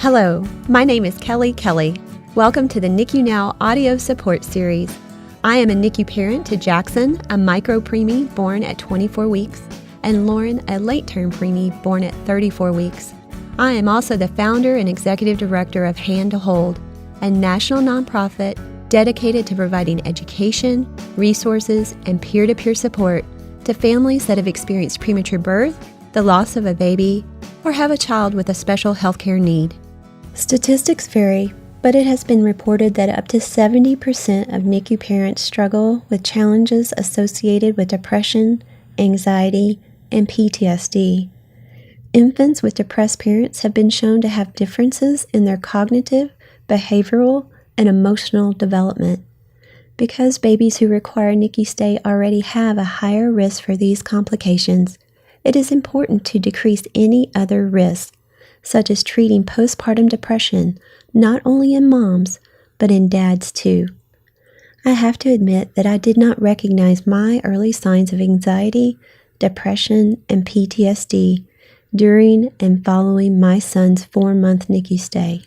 Hello, my name is Kelly Kelly. Welcome to the NICU Now audio support series. I am a NICU parent to Jackson, a micro-preemie born at 24 weeks, and Lauren, a late-term preemie born at 34 weeks. I am also the founder and executive director of Hand to Hold, a national nonprofit dedicated to providing education, resources, and peer-to-peer support to families that have experienced premature birth, the loss of a baby, or have a child with a special healthcare need. Statistics vary, but it has been reported that up to 70% of NICU parents struggle with challenges associated with depression, anxiety, and PTSD. Infants with depressed parents have been shown to have differences in their cognitive, behavioral, and emotional development. Because babies who require NICU stay already have a higher risk for these complications, it is important to decrease any other risks, such as treating postpartum depression, not only in moms, but in dads too. I have to admit that I did not recognize my early signs of anxiety, depression, and PTSD during and following my son's 4-month NICU stay.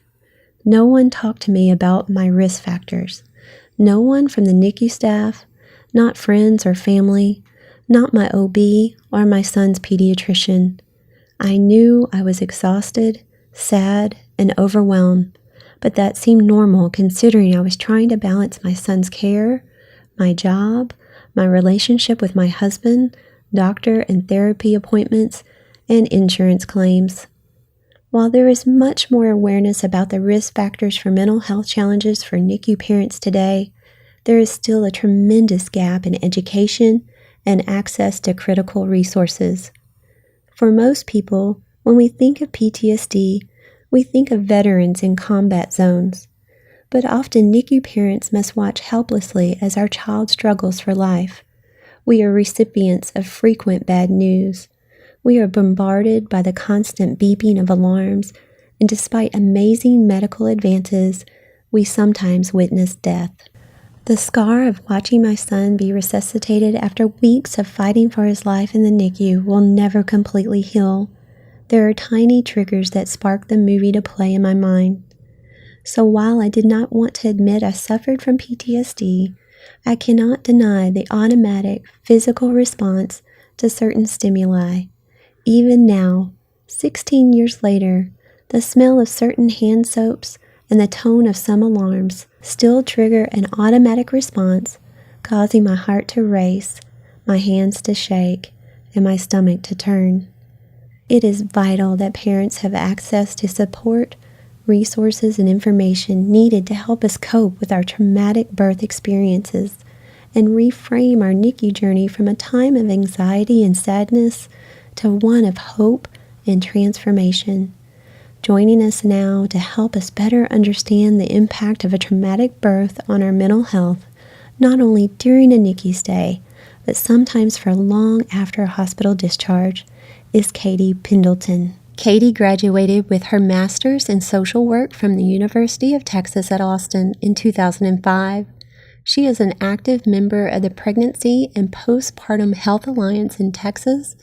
No one talked to me about my risk factors. No one from the NICU staff, not friends or family, not my OB or my son's pediatrician. I knew I was exhausted, sad, and overwhelmed, but that seemed normal considering I was trying to balance my son's care, my job, my relationship with my husband, doctor and therapy appointments, and insurance claims. While there is much more awareness about the risk factors for mental health challenges for NICU parents today, there is still a tremendous gap in education and access to critical resources. For most people, when we think of PTSD, we think of veterans in combat zones. But often NICU parents must watch helplessly as our child struggles for life. We are recipients of frequent bad news. We are bombarded by the constant beeping of alarms, and despite amazing medical advances, we sometimes witness death. The scar of watching my son be resuscitated after weeks of fighting for his life in the NICU will never completely heal. There are tiny triggers that spark the movie to play in my mind. So while I did not want to admit I suffered from PTSD, I cannot deny the automatic physical response to certain stimuli. Even now, 16 years later, the smell of certain hand soaps and the tone of some alarms still trigger an automatic response, causing my heart to race, my hands to shake, and my stomach to turn. It is vital that parents have access to support, resources, and information needed to help us cope with our traumatic birth experiences and reframe our NICU journey from a time of anxiety and sadness to one of hope and transformation. Joining us now to help us better understand the impact of a traumatic birth on our mental health, not only during a NICU stay, but sometimes for long after a hospital discharge, is Katie Pendleton. Katie graduated with her master's in social work from the University of Texas at Austin in 2005. She is an active member of the Pregnancy and Postpartum Health Alliance in Texas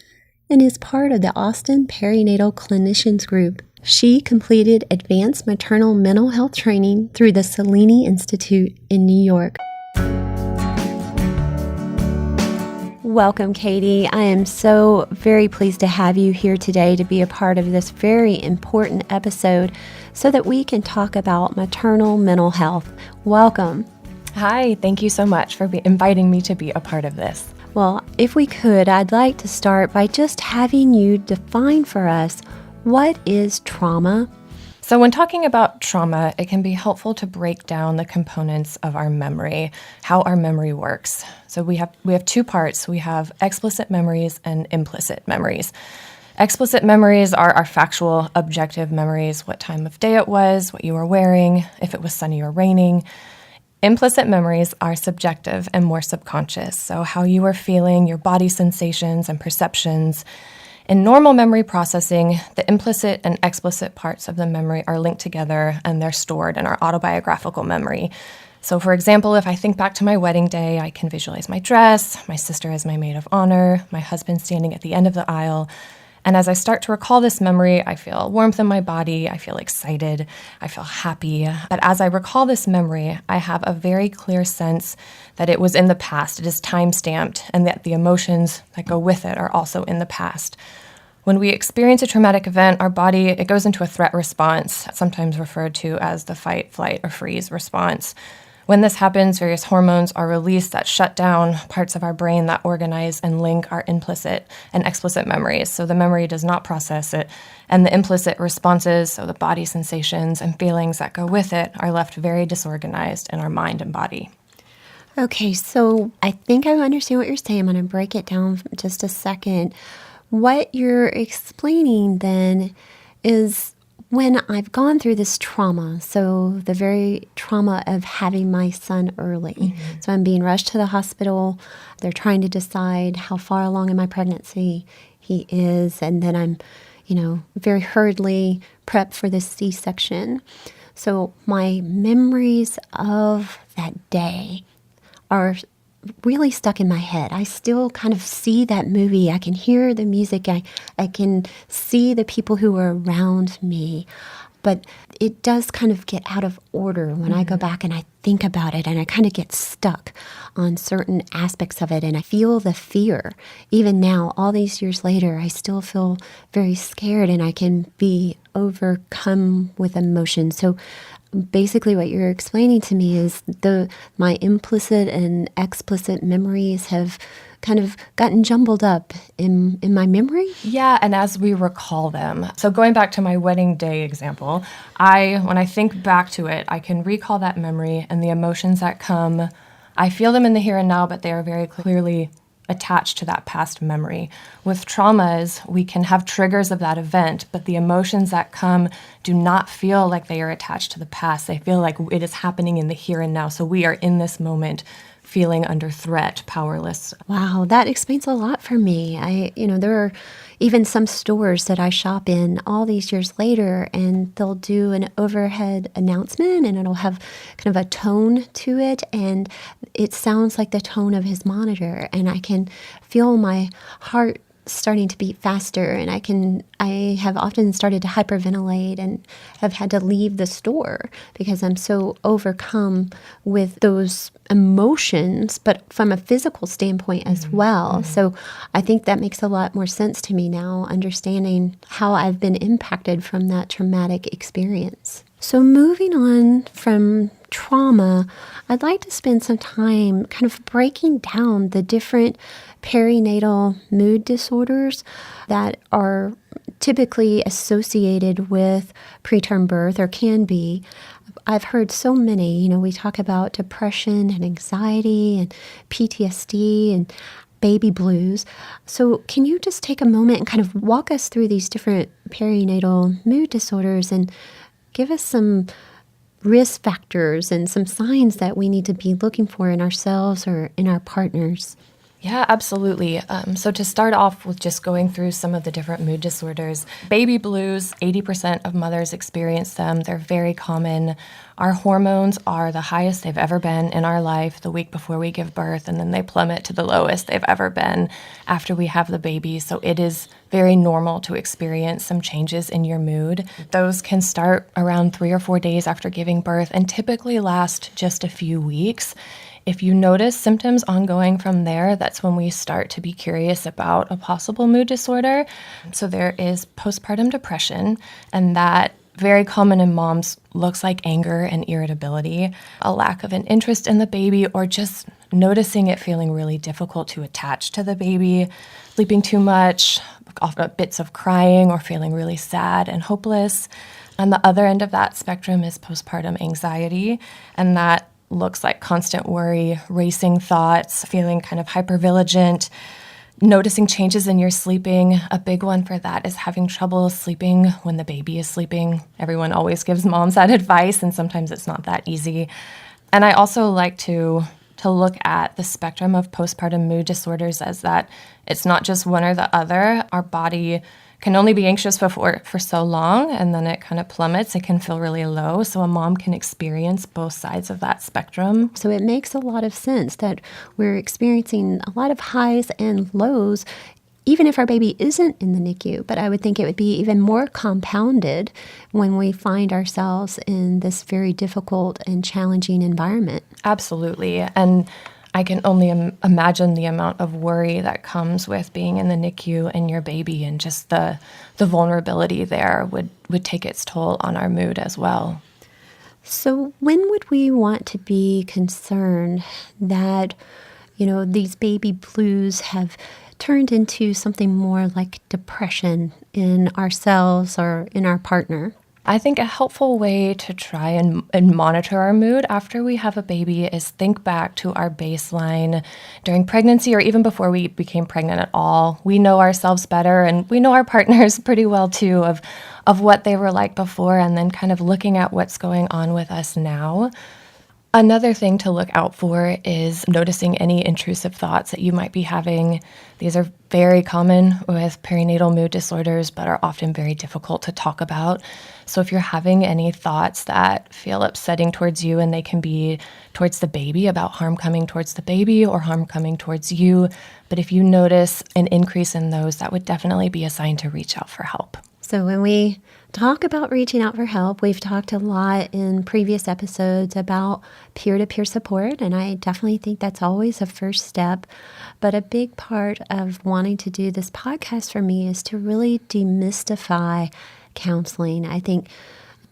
and is part of the Austin Perinatal Clinicians Group. She completed advanced maternal mental health training through the Selene Institute in New York. Welcome, Katie. I am so very pleased to have you here today to be a part of this very important episode so that we can talk about maternal mental health. Welcome. Hi, thank you so much for inviting me to be a part of this. Well, if we could, I'd like to start by just having you define for us what is trauma. So when talking about trauma, it can be helpful to break down the components of our memory, how our memory works. So we have two parts. We have explicit memories and implicit memories. Explicit memories are our factual, objective memories, what time of day it was, what you were wearing, if it was sunny or raining. Implicit memories are subjective and more subconscious, so how you are feeling, your body sensations and perceptions. In normal memory processing, the implicit and explicit parts of the memory are linked together and they're stored in our autobiographical memory. So for example, if I think back to my wedding day, I can visualize my dress, my sister as my maid of honor, my husband standing at the end of the aisle, And as I start to recall this memory, I feel warmth in my body, I feel excited, I feel happy. But as I recall this memory, I have a very clear sense that it was in the past, it is time-stamped, and that the emotions that go with it are also in the past. When we experience a traumatic event, our body, it goes into a threat response, sometimes referred to as the fight, flight, or freeze response. When this happens, various hormones are released that shut down parts of our brain that organize and link our implicit and explicit memories. So the memory does not process it, and the implicit responses, so the body sensations and feelings that go with it, are left very disorganized in our mind and body. Okay, so I think I understand what you're saying. I'm going to break it down for just a second. What you're explaining then is when I've gone through this trauma, so the very trauma of having my son early. So I'm being rushed to the hospital. They're trying to decide how far along in my pregnancy he is. And then I'm, very hurriedly prepped for this C-section. So my memories of that day are really stuck in my head. I still kind of see that movie. I can hear the music. I can see the people who were around me. But it does kind of get out of order when I go back and I think about it, and I kind of get stuck on certain aspects of it, and I feel the fear. Even now, all these years later, I still feel very scared, and I can be overcome with emotion. So basically what you're explaining to me is my implicit and explicit memories have kind of gotten jumbled up in my memory. Yeah, and as we recall them. So going back to my wedding day example, when I think back to it, I can recall that memory and the emotions that come. I feel them in the here and now, but they are very clearly attached to that past memory. With traumas, we can have triggers of that event, but the emotions that come do not feel like they are attached to the past. They feel like it is happening in the here and now. So we are in this moment feeling under threat, powerless. Wow, that explains a lot for me. There are even some stores that I shop in all these years later, and they'll do an overhead announcement, and it'll have kind of a tone to it, and it sounds like the tone of his monitor, and I can feel my heart starting to beat faster, and I have often started to hyperventilate and have had to leave the store because I'm so overcome with those emotions, but from a physical standpoint as well. So I think that makes a lot more sense to me now, understanding how I've been impacted from that traumatic experience. So moving on from trauma, I'd like to spend some time kind of breaking down the different perinatal mood disorders that are typically associated with preterm birth, or can be. I've heard so many. We talk about depression and anxiety and PTSD and baby blues. So can you just take a moment and kind of walk us through these different perinatal mood disorders and give us some risk factors and some signs that we need to be looking for in ourselves or in our partners? Yeah, absolutely. So to start off with just going through some of the different mood disorders, baby blues, 80% of mothers experience them. They're very common. Our hormones are the highest they've ever been in our life the week before we give birth, and then they plummet to the lowest they've ever been after we have the baby. So it is very normal to experience some changes in your mood. Those can start around 3 or 4 days after giving birth and typically last just a few weeks. If you notice symptoms ongoing from there, that's when we start to be curious about a possible mood disorder. So there is postpartum depression, and that, very common in moms, looks like anger and irritability, a lack of an interest in the baby, or just noticing it feeling really difficult to attach to the baby, sleeping too much, often bits of crying or feeling really sad and hopeless. On the other end of that spectrum is postpartum anxiety, and that looks like constant worry, racing thoughts, feeling kind of hypervigilant, noticing changes in your sleeping. A big one for that is having trouble sleeping when the baby is sleeping. Everyone always gives moms that advice, and sometimes it's not that easy. And I also like to look at the spectrum of postpartum mood disorders as that it's not just one or the other. Our body can only be anxious for so long, and then it kind of plummets. It can feel really low. So a mom can experience both sides of that spectrum. So it makes a lot of sense that we're experiencing a lot of highs and lows even if our baby isn't in the NICU, but I would think it would be even more compounded when we find ourselves in this very difficult and challenging environment. Absolutely. And I can only imagine the amount of worry that comes with being in the NICU and your baby, and just the vulnerability there would take its toll on our mood as well. So when would we want to be concerned that, these baby blues have turned into something more like depression in ourselves or in our partner? I think a helpful way to try and monitor our mood after we have a baby is think back to our baseline during pregnancy, or even before we became pregnant at all. We know ourselves better, and we know our partners pretty well too, of what they were like before, and then kind of looking at what's going on with us now. Another thing to look out for is noticing any intrusive thoughts that you might be having. These are very common with perinatal mood disorders, but are often very difficult to talk about. So if you're having any thoughts that feel upsetting towards you, and they can be towards the baby, about harm coming towards the baby or harm coming towards you, but if you notice an increase in those, that would definitely be a sign to reach out for help. So when we talk about reaching out for help, we've talked a lot in previous episodes about peer-to-peer support, and I definitely think that's always a first step. But a big part of wanting to do this podcast for me is to really demystify counseling. I think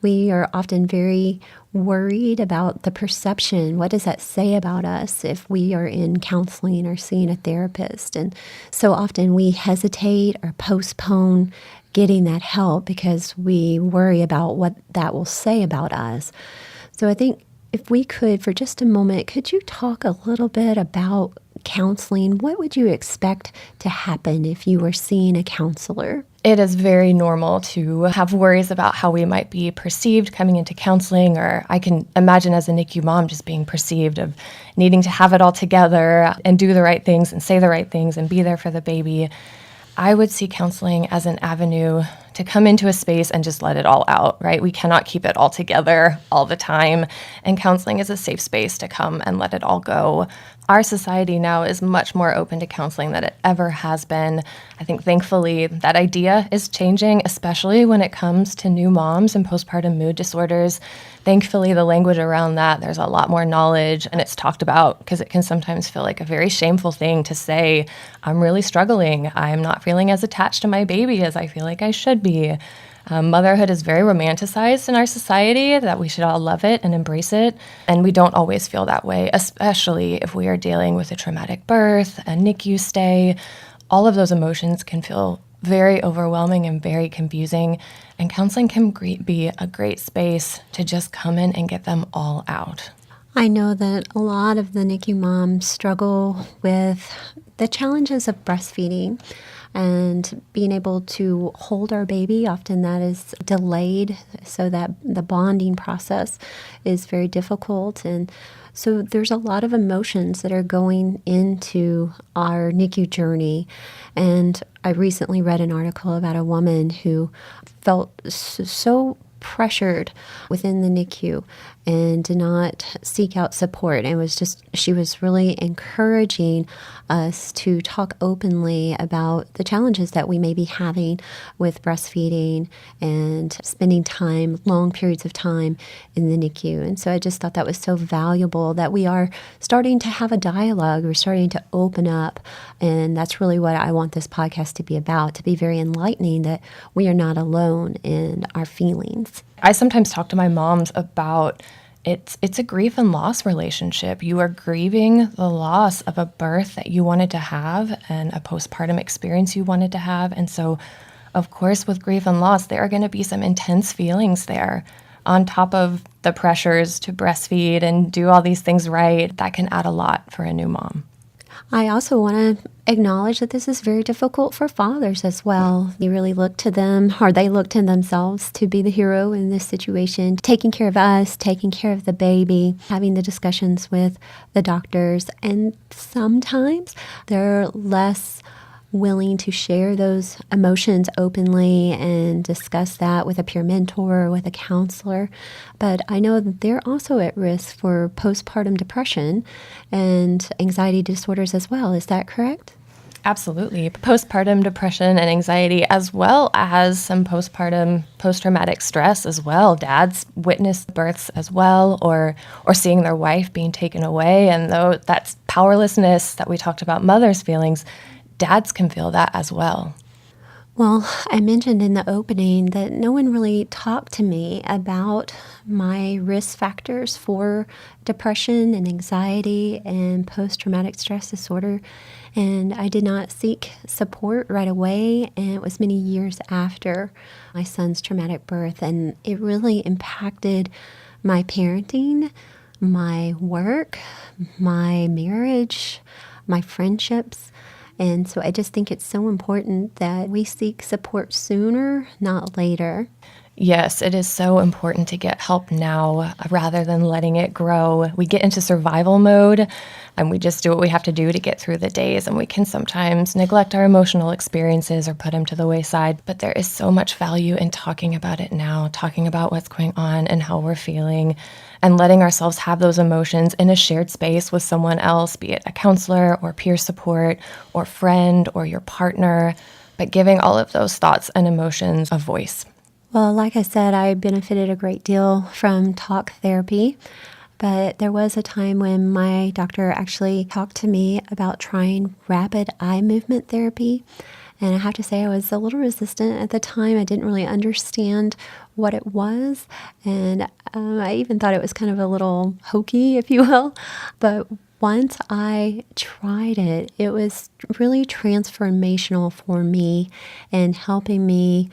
we are often very worried about the perception. What does that say about us if we are in counseling or seeing a therapist? And so often we hesitate or postpone getting that help because we worry about what that will say about us. So I think if we could, for just a moment, could you talk a little bit about counseling? What would you expect to happen if you were seeing a counselor? It is very normal to have worries about how we might be perceived coming into counseling, or I can imagine as a NICU mom just being perceived of needing to have it all together and do the right things and say the right things and be there for the baby. I would see counseling as an avenue to come into a space and just let it all out, right? We cannot keep it all together all the time, and counseling is a safe space to come and let it all go. Our society now is much more open to counseling than it ever has been. I think thankfully that idea is changing, especially when it comes to new moms and postpartum mood disorders. Thankfully, the language around that, there's a lot more knowledge, and it's talked about, because it can sometimes feel like a very shameful thing to say, I'm really struggling. I'm not feeling as attached to my baby as I feel like I should be. Motherhood is very romanticized in our society, that we should all love it and embrace it. And we don't always feel that way, especially if we are dealing with a traumatic birth, a NICU stay. All of those emotions can feel very overwhelming and very confusing. And counseling can be a great space to just come in and get them all out. I know that a lot of the NICU moms struggle with the challenges of breastfeeding and being able to hold our baby. Often that is delayed, so that the bonding process is very difficult. And so there's a lot of emotions that are going into our NICU journey. And I recently read an article about a woman who felt so pressured within the NICU and did not seek out support. And she was really encouraging us to talk openly about the challenges that we may be having with breastfeeding and spending long periods of time in the NICU. And so I just thought that was so valuable that we are starting to have a dialogue. We're starting to open up. And that's really what I want this podcast to be about, to be very enlightening, that we are not alone in our feelings. I sometimes talk to my moms about it's a grief and loss relationship. You are grieving the loss of a birth that you wanted to have and a postpartum experience you wanted to have. And so, of course, with grief and loss, there are going to be some intense feelings there. On top of the pressures to breastfeed and do all these things right, that can add a lot for a new mom. I also want to acknowledge that this is very difficult for fathers as well. You really look to them, or they look to themselves to be the hero in this situation, taking care of us, taking care of the baby, having the discussions with the doctors. And sometimes they're less willing to share those emotions openly and discuss that with a peer mentor or with a counselor. But I know that they're also at risk for postpartum depression and anxiety disorders as well. Is that correct? Absolutely. Postpartum depression and anxiety, as well as some postpartum post-traumatic stress as well. Dads witness births as well, or seeing their wife being taken away. And though that's powerlessness that we talked about, mothers' feelings, dads can feel that as well. Well, I mentioned in the opening that no one really talked to me about my risk factors for depression and anxiety and post-traumatic stress disorder. And I did not seek support right away. And it was many years after my son's traumatic birth. And it really impacted my parenting, my work, my marriage, my friendships. And so I just think it's so important that we seek support sooner, not later. Yes, it is so important to get help now rather than letting it grow. We get into survival mode and we just do what we have to do to get through the days, and we can sometimes neglect our emotional experiences or put them to the wayside. But there is so much value in talking about it now, talking about what's going on and how we're feeling, and letting ourselves have those emotions in a shared space with someone else, be it a counselor or peer support or friend or your partner, but giving all of those thoughts and emotions a voice. Well, like I said, I benefited a great deal from talk therapy, but there was a time when my doctor actually talked to me about trying rapid eye movement therapy. And I have to say I was a little resistant at the time. I didn't really understand what it was. And I even thought it was kind of a little hokey, if you will. But once I tried it, it was really transformational for me and helping me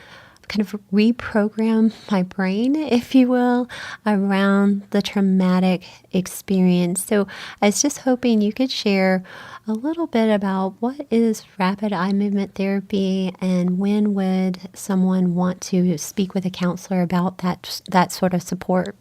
kind of reprogram my brain, if you will, around the traumatic experience. So I was just hoping you could share a little bit about what is rapid eye movement therapy and when would someone want to speak with a counselor about that sort of support.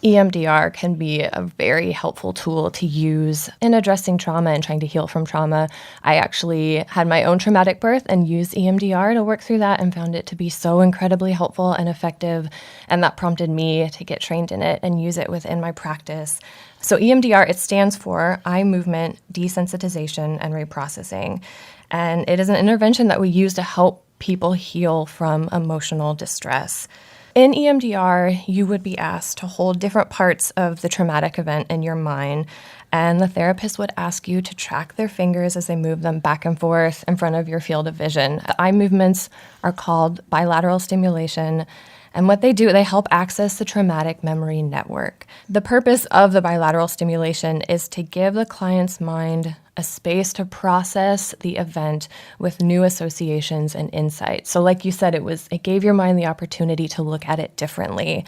EMDR can be a very helpful tool to use in addressing trauma and trying to heal from trauma. I actually had my own traumatic birth and used EMDR to work through that and found it to be so incredibly helpful and effective. And that prompted me to get trained in it and use it within my practice. So EMDR, it stands for Eye Movement Desensitization and Reprocessing. And it is an intervention that we use to help people heal from emotional distress. In EMDR, you would be asked to hold different parts of the traumatic event in your mind, and the therapist would ask you to track their fingers as they move them back and forth in front of your field of vision. The eye movements are called bilateral stimulation, and what they do, they help access the traumatic memory network. The purpose of the bilateral stimulation is to give the client's mind a space to process the event with new associations and insights. So like you said, it gave your mind the opportunity to look at it differently.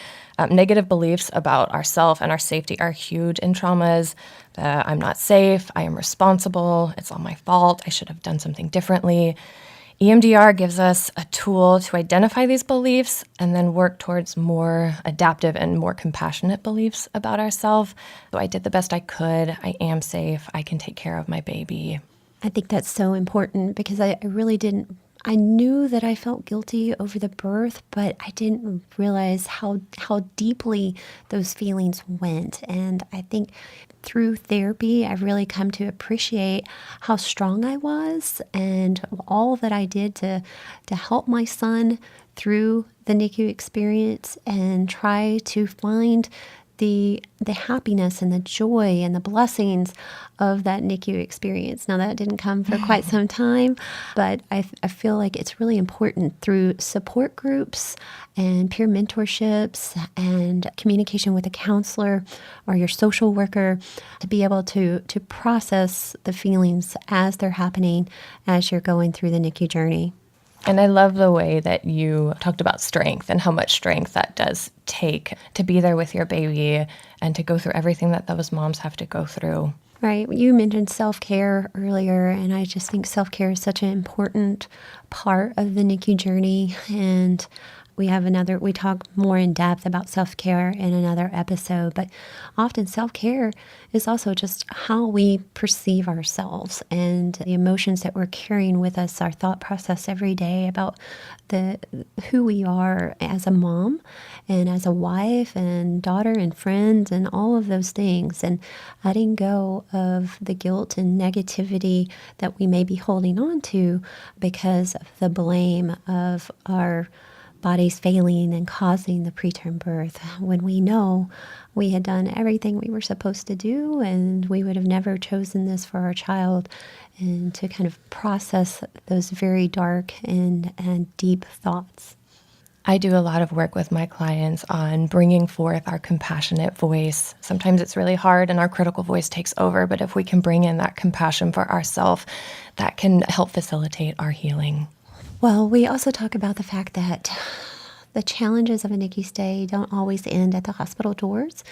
Negative beliefs about ourselves and our safety are huge in traumas. I'm not safe, I am responsible, it's all my fault, I should have done something differently. EMDR gives us a tool to identify these beliefs and then work towards more adaptive and more compassionate beliefs about ourselves. So I did the best I could. I am safe. I can take care of my baby. I think that's so important because I really didn't. I knew that I felt guilty over the birth, but I didn't realize how deeply those feelings went. And I think through therapy, I've really come to appreciate how strong I was and all that I did to help my son through the NICU experience and try to find the happiness and the joy and the blessings of that NICU experience. Now, that didn't come for quite some time, but I feel like it's really important through support groups and peer mentorships and communication with a counselor or your social worker to be able to process the feelings as they're happening as you're going through the NICU journey. And I love the way that you talked about strength and how much strength that does take to be there with your baby and to go through everything that those moms have to go through. Right. You mentioned self-care earlier, and I just think self-care is such an important part of the NICU journey. And we talk more in depth about self-care in another episode, but often self-care is also just how we perceive ourselves and the emotions that we're carrying with us, our thought process every day about who we are as a mom and as a wife and daughter and friend and all of those things, and letting go of the guilt and negativity that we may be holding on to because of the blame of our bodies failing and causing the preterm birth, when we know we had done everything we were supposed to do and we would have never chosen this for our child, and to kind of process those very dark and deep thoughts. I do a lot of work with my clients on bringing forth our compassionate voice. Sometimes it's really hard and our critical voice takes over, but if we can bring in that compassion for ourselves, that can help facilitate our healing. Well, we also talk about the fact that the challenges of a NICU stay don't always end at the hospital doors.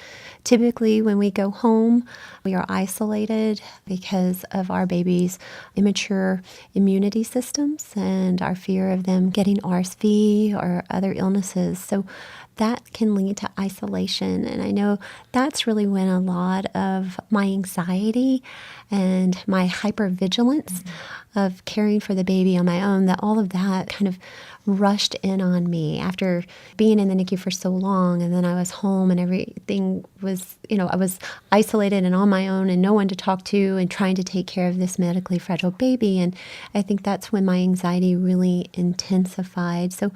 Typically, when we go home, we are isolated because of our baby's immature immunity systems and our fear of them getting RSV or other illnesses. So that can lead to isolation. And I know that's really when a lot of my anxiety and my hypervigilance of caring for the baby on my own, that all of that kind of rushed in on me after being in the NICU for so long. And then I was home and everything was, I was isolated and on my own and no one to talk to and trying to take care of this medically fragile baby. And I think that's when my anxiety really intensified. So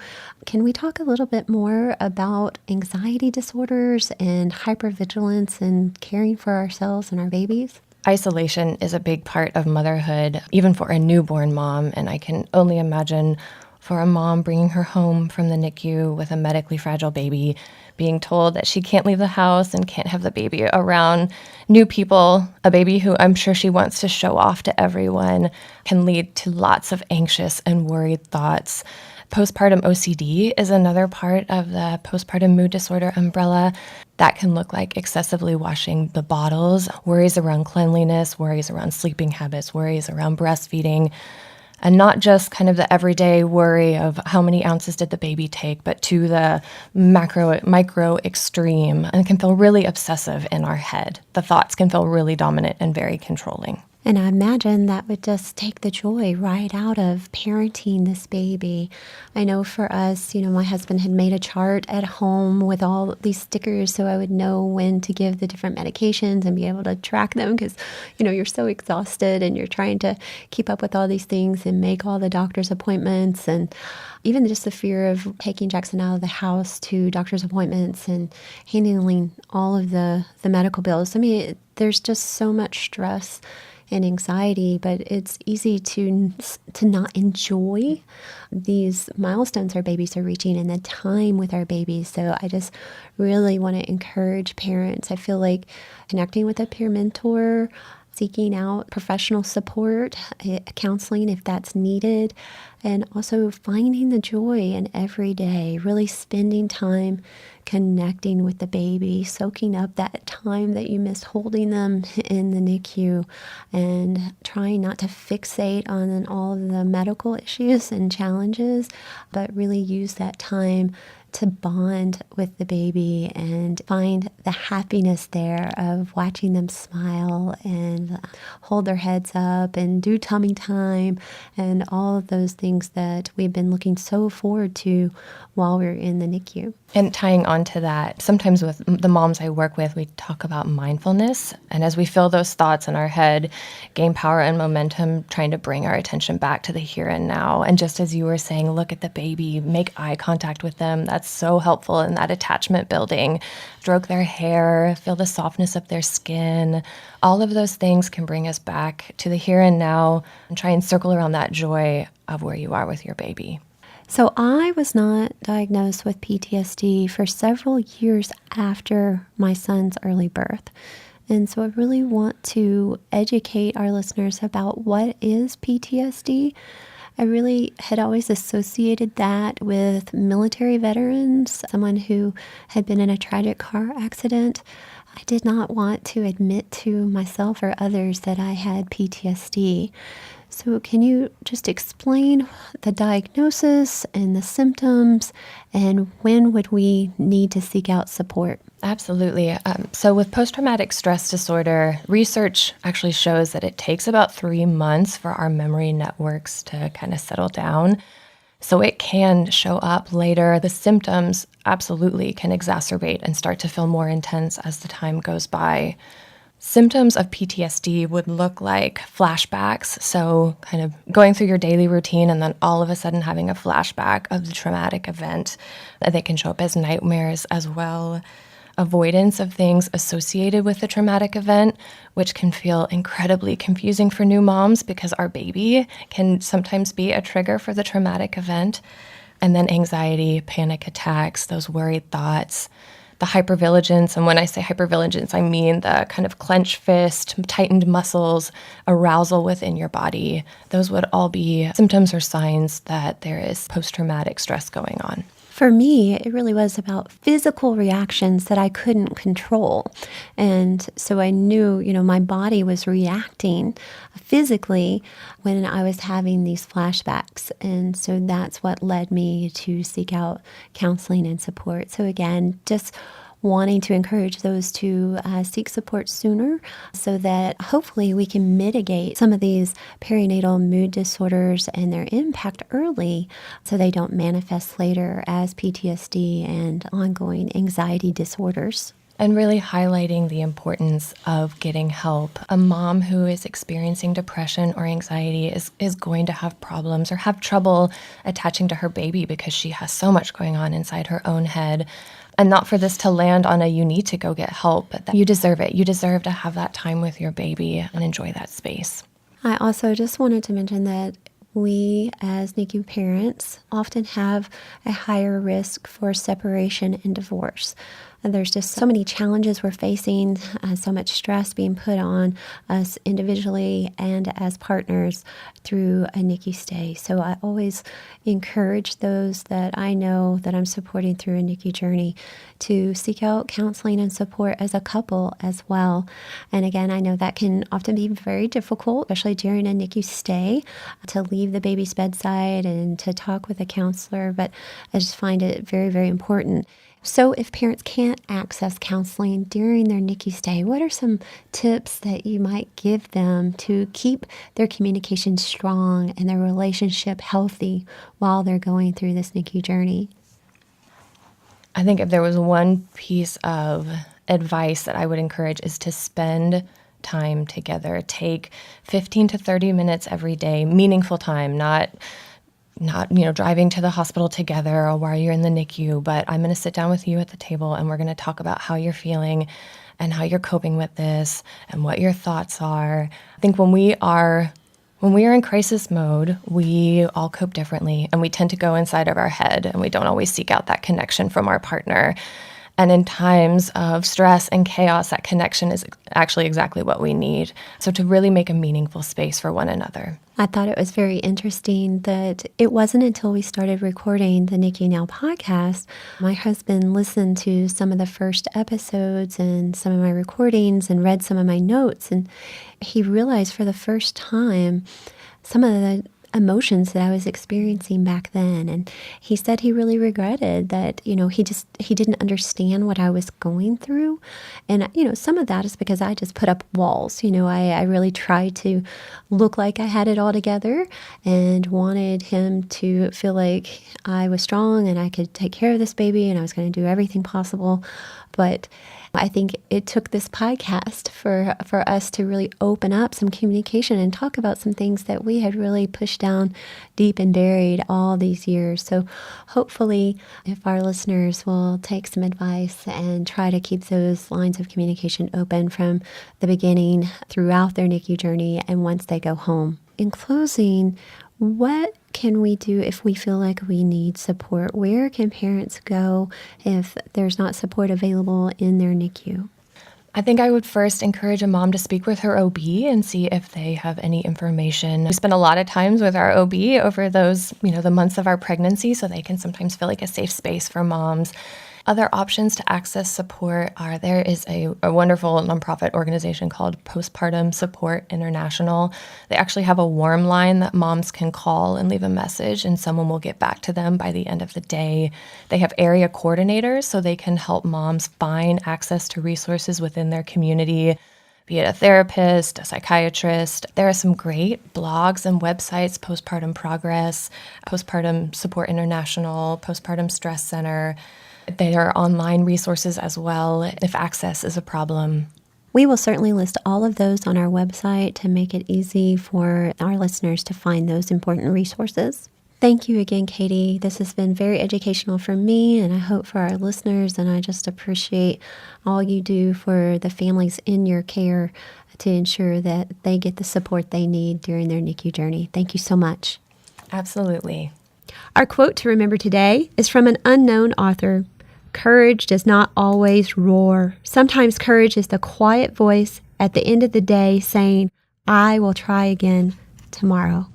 can we talk a little bit more about anxiety disorders and hypervigilance and caring for ourselves and our babies? Isolation is a big part of motherhood, even for a newborn mom, and I can only imagine for a mom bringing her home from the NICU with a medically fragile baby, being told that she can't leave the house and can't have the baby around new people, a baby who I'm sure she wants to show off to everyone, can lead to lots of anxious and worried thoughts. Postpartum OCD is another part of the postpartum mood disorder umbrella. That can look like excessively washing the bottles, worries around cleanliness, worries around sleeping habits, worries around breastfeeding, and not just kind of the everyday worry of how many ounces did the baby take, but to the micro extreme, and can feel really obsessive in our head. The thoughts can feel really dominant and very controlling. And I imagine that would just take the joy right out of parenting this baby. I know for us, my husband had made a chart at home with all these stickers so I would know when to give the different medications and be able to track them because, you're so exhausted and you're trying to keep up with all these things and make all the doctor's appointments, and even just the fear of taking Jackson out of the house to doctor's appointments and handling all of the medical bills. I mean, there's just so much stress and anxiety, but it's easy to not enjoy these milestones our babies are reaching and the time with our babies. So I just really want to encourage parents. I feel like connecting with a peer mentor, seeking out professional support, counseling if that's needed, and also finding the joy in every day, really spending time connecting with the baby, soaking up that time that you missed holding them in the NICU, and trying not to fixate on all of the medical issues and challenges, but really use that time to bond with the baby and find the happiness there of watching them smile and hold their heads up and do tummy time and all of those things that we've been looking so forward to while we're in the NICU. And tying on to that, sometimes with the moms I work with, we talk about mindfulness. And as we feel those thoughts in our head, gain power and momentum, trying to bring our attention back to the here and now. And just as you were saying, look at the baby, make eye contact with them. That's so helpful in that attachment building. Stroke their hair, feel the softness of their skin. All of those things can bring us back to the here and now and try and circle around that joy of where you are with your baby. So I was not diagnosed with PTSD for several years after my son's early birth. And so I really want to educate our listeners about what is PTSD. I really had always associated that with military veterans, someone who had been in a tragic car accident. I did not want to admit to myself or others that I had PTSD. So can you just explain the diagnosis and the symptoms, and when would we need to seek out support? Absolutely. So with post-traumatic stress disorder, research actually shows that it takes about 3 months for our memory networks to kind of settle down. So it can show up later. The symptoms absolutely can exacerbate and start to feel more intense as the time goes by. Symptoms of PTSD would look like flashbacks, so kind of going through your daily routine and then all of a sudden having a flashback of the traumatic event. They can show up as nightmares as well. Avoidance of things associated with the traumatic event, which can feel incredibly confusing for new moms because our baby can sometimes be a trigger for the traumatic event. And then anxiety, panic attacks, those worried thoughts, the hypervigilance. And when I say hypervigilance, I mean the kind of clenched fist, tightened muscles, arousal within your body. Those would all be symptoms or signs that there is post-traumatic stress going on. For me, it really was about physical reactions that I couldn't control. And so I knew, my body was reacting physically when I was having these flashbacks. And so that's what led me to seek out counseling and support. So again, just wanting to encourage those to seek support sooner so that hopefully we can mitigate some of these perinatal mood disorders and their impact early so they don't manifest later as PTSD and ongoing anxiety disorders. And really highlighting the importance of getting help. A mom who is experiencing depression or anxiety is going to have problems or have trouble attaching to her baby because she has so much going on inside her own head. And not for this to land on you need to go get help, but that you deserve it. You deserve to have that time with your baby and enjoy that space. I also just wanted to mention that we as NICU parents often have a higher risk for separation and divorce. And there's just so many challenges we're facing, so much stress being put on us individually and as partners through a NICU stay. So I always encourage those that I know that I'm supporting through a NICU journey to seek out counseling and support as a couple as well. And again, I know that can often be very difficult, especially during a NICU stay, to leave the baby's bedside and to talk with a counselor, but I just find it very, very important. So if parents can't access counseling during their NICU stay, what are some tips that you might give them to keep their communication strong and their relationship healthy while they're going through this NICU journey? I think if there was one piece of advice that I would encourage is to spend time together. Take 15 to 30 minutes every day, meaningful time, not driving to the hospital together or while you're in the NICU, but I'm going to sit down with you at the table and we're going to talk about how you're feeling and how you're coping with this and what your thoughts are. I think when we are in crisis mode, we all cope differently and we tend to go inside of our head and we don't always seek out that connection from our partner. And in times of stress and chaos, that connection is actually exactly what we need. So to really make a meaningful space for one another. I thought it was very interesting that it wasn't until we started recording the NICU Now podcast, my husband listened to some of the first episodes and some of my recordings and read some of my notes. And he realized for the first time some of the emotions that I was experiencing back then. And he said he really regretted that, he didn't understand what I was going through. And, some of that is because I just put up walls. I really tried to look like I had it all together and wanted him to feel like I was strong and I could take care of this baby and I was going to do everything possible. But I think it took this podcast for us to really open up some communication and talk about some things that we had really pushed down deep and buried all these years. So hopefully, if our listeners will take some advice and try to keep those lines of communication open from the beginning throughout their NICU journey and once they go home. In closing, what can we do if we feel like we need support? Where can parents go if there's not support available in their NICU? I think I would first encourage a mom to speak with her OB and see if they have any information. We spend a lot of times with our OB over those, the months of our pregnancy, so they can sometimes feel like a safe space for moms. Other options to access support are there is a wonderful nonprofit organization called Postpartum Support International. They actually have a warm line that moms can call and leave a message, and someone will get back to them by the end of the day. They have area coordinators, so they can help moms find access to resources within their community, be it a therapist, a psychiatrist. There are some great blogs and websites, Postpartum Progress, Postpartum Support International, Postpartum Stress Center. There are online resources as well if access is a problem. We will certainly list all of those on our website to make it easy for our listeners to find those important resources. Thank you again, Katie. This has been very educational for me, and I hope for our listeners, and I just appreciate all you do for the families in your care to ensure that they get the support they need during their NICU journey. Thank you so much. Absolutely. Our quote to remember today is from an unknown author. Courage does not always roar. Sometimes courage is the quiet voice at the end of the day saying, I will try again tomorrow.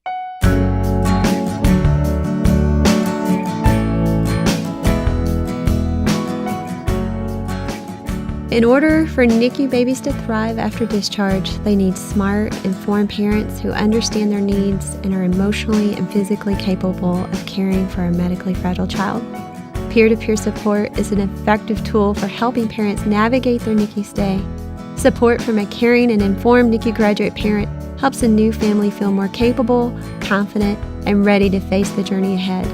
In order for NICU babies to thrive after discharge, they need smart, informed parents who understand their needs and are emotionally and physically capable of caring for a medically fragile child. Peer-to-peer support is an effective tool for helping parents navigate their NICU stay. Support from a caring and informed NICU graduate parent helps a new family feel more capable, confident, and ready to face the journey ahead.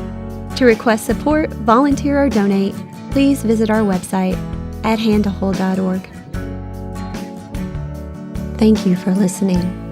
To request support, volunteer, or donate, please visit our website at handtohold.org. Thank you for listening.